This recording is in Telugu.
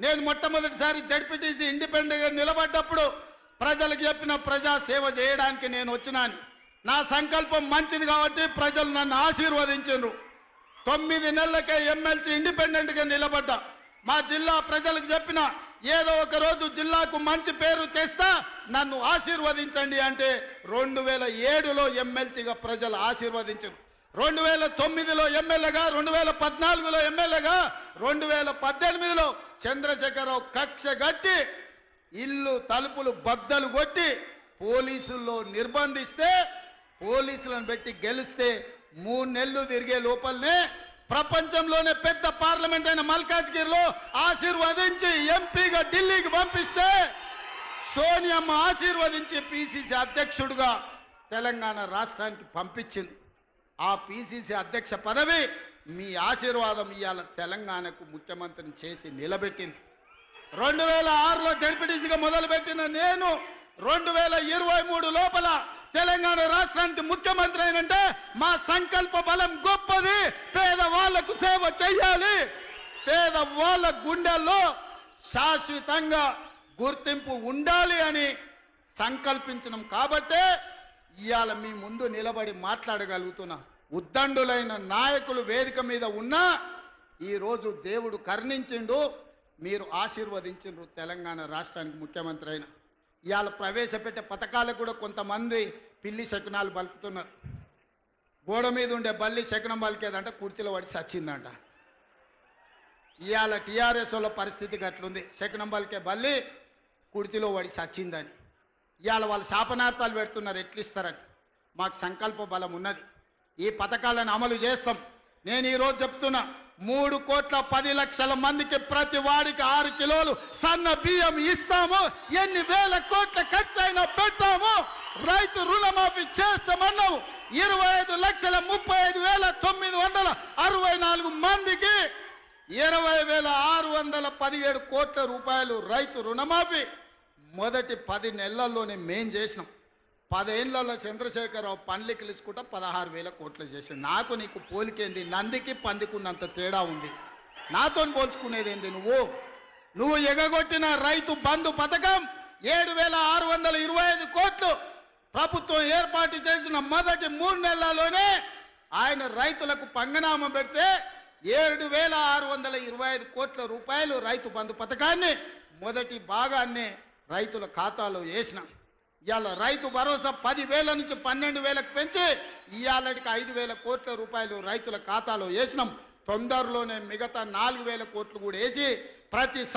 నేను మొట్టమొదటిసారి జడ్పీటీసీ ఇండిపెండెంట్గా నిలబడ్డప్పుడు ప్రజలకు చెప్పిన ప్రజా సేవ చేయడానికి నేను వచ్చినాను. నా సంకల్పం మంచిది కాబట్టి ప్రజలు నన్ను ఆశీర్వదించారు. 9 నెలలకే ఎమ్మెల్సీ ఇండిపెండెంట్గా నిలబడ్డా. మా జిల్లా ప్రజలకు చెప్పిన ఏదో ఒక రోజు జిల్లాకు మంచి పేరు తెస్తా, నన్ను ఆశీర్వదించండి అంటే 2007లో ఎమ్మెల్సీగా ప్రజలు ఆశీర్వదించారు. 2009లో ఎమ్మెల్యేగా, 2014లో ఎమ్మెల్యేగా, 2018లో చంద్రశేఖరరావు కక్ష గట్టి ఇల్లు తలుపులు బద్దలు కొట్టి పోలీసుల్లో నిర్బంధిస్తే, పోలీసులను పెట్టి గెలిస్తే 3 నెలలు తిరిగే లోపలనే ప్రపంచంలోనే పెద్ద పార్లమెంట్ అయిన మల్కాజ్గిరిలో ఆశీర్వదించి ఎంపీగా ఢిల్లీకి పంపిస్తే సోనియమ్మ ఆశీర్వదించి పిసిసి అధ్యక్షుడిగా తెలంగాణ రాష్ట్రానికి పంపించింది. ఆ పిసిసి అధ్యక్ష పదవి మీ ఆశీర్వాదం ఇవాళ తెలంగాణకు ముఖ్యమంత్రిని చేసి నిలబెట్టింది. 2006లో జడ్పీటీసీగా మొదలుపెట్టిన నేను 2023 లోపల తెలంగాణ రాష్ట్రానికి ముఖ్యమంత్రి అయినంటే మా సంకల్ప బలం గొప్పది. పేదవాళ్లకు సేవ చేయాలి, పేదవాళ్ల గుండెల్లో శాశ్వతంగా గుర్తింపు ఉండాలి అని సంకల్పించడం కాబట్టే ఇవాళ మీ ముందు నిలబడి మాట్లాడగలుగుతున్నా. ఉద్దండులైన నాయకులు వేదిక మీద ఉన్నా ఈరోజు దేవుడు కరుణించిండు, మీరు ఆశీర్వదించిండ్రు తెలంగాణ రాష్ట్రానికి ముఖ్యమంత్రి అయిన. ఇవాళ ప్రవేశపెట్టే పథకాలకు కూడా కొంతమంది పిల్లి శకునాలు పలుకుతున్నారు. గోడ మీద ఉండే బల్లి శకునం పలికేదంట, కుర్చీలో పడి సచ్చిందంట. ఇవాళ టీఆర్ఎస్ వాళ్ళ పరిస్థితి గట్లుంది. శకునం పలికే బల్లి కుర్చీలో పడి సచ్చిందని ఇవాళ వాళ్ళు శాపనార్థాలు పెడుతున్నారు. ఎట్లిస్తారని మాకు సంకల్ప బలం ఉన్నది. ఈ పథకాలను అమలు చేస్తాం. నేను ఈరోజు చెప్తున్నా, 3,10,00,000 మందికి ప్రతి వాడికి 6 కిలోలు సన్న బియ్యం ఇస్తాము. ఎన్ని వేల కోట్ల ఖర్చు అయినా పెడతాము. రైతు రుణమాఫీ చేస్తామన్నాము. 25,35,964 మందికి 20,617 కోట్ల రూపాయలు రైతు రుణమాఫీ మొదటి 10 నెలల్లోనే మేం చేసినాం. 10 ఏళ్లలో చంద్రశేఖరరావు పండ్లకి ఇచ్చుకుంటా 16,000 కోట్లు చేసాడు. నాకు నీకు పోలికేంది? నందికి పందికున్నంత తేడా ఉంది. నాతో పోల్చుకునేది ఏంది? నువ్వు ఎగగొట్టిన రైతు బంధు పథకం 7,625 కోట్లు ప్రభుత్వం ఏర్పాటు చేసిన మొదటి 3 నెలల్లోనే ఆయన రైతులకు పంగనామం పెడితే 7,625 కోట్ల రూపాయలు రైతు బంధు పథకాన్ని మొదటి భాగాన్ని రైతుల ఖాతాలో వేసినాం. ఇవాళ రైతు భరోసా 10,000 నుంచి 12,000కు పెంచి ఇవాళకి 5,000 కోట్ల రూపాయలు రైతుల ఖాతాలో వేసినాం. తొందరలోనే మిగతా 4,000 కోట్లు కూడా వేసి ప్రతి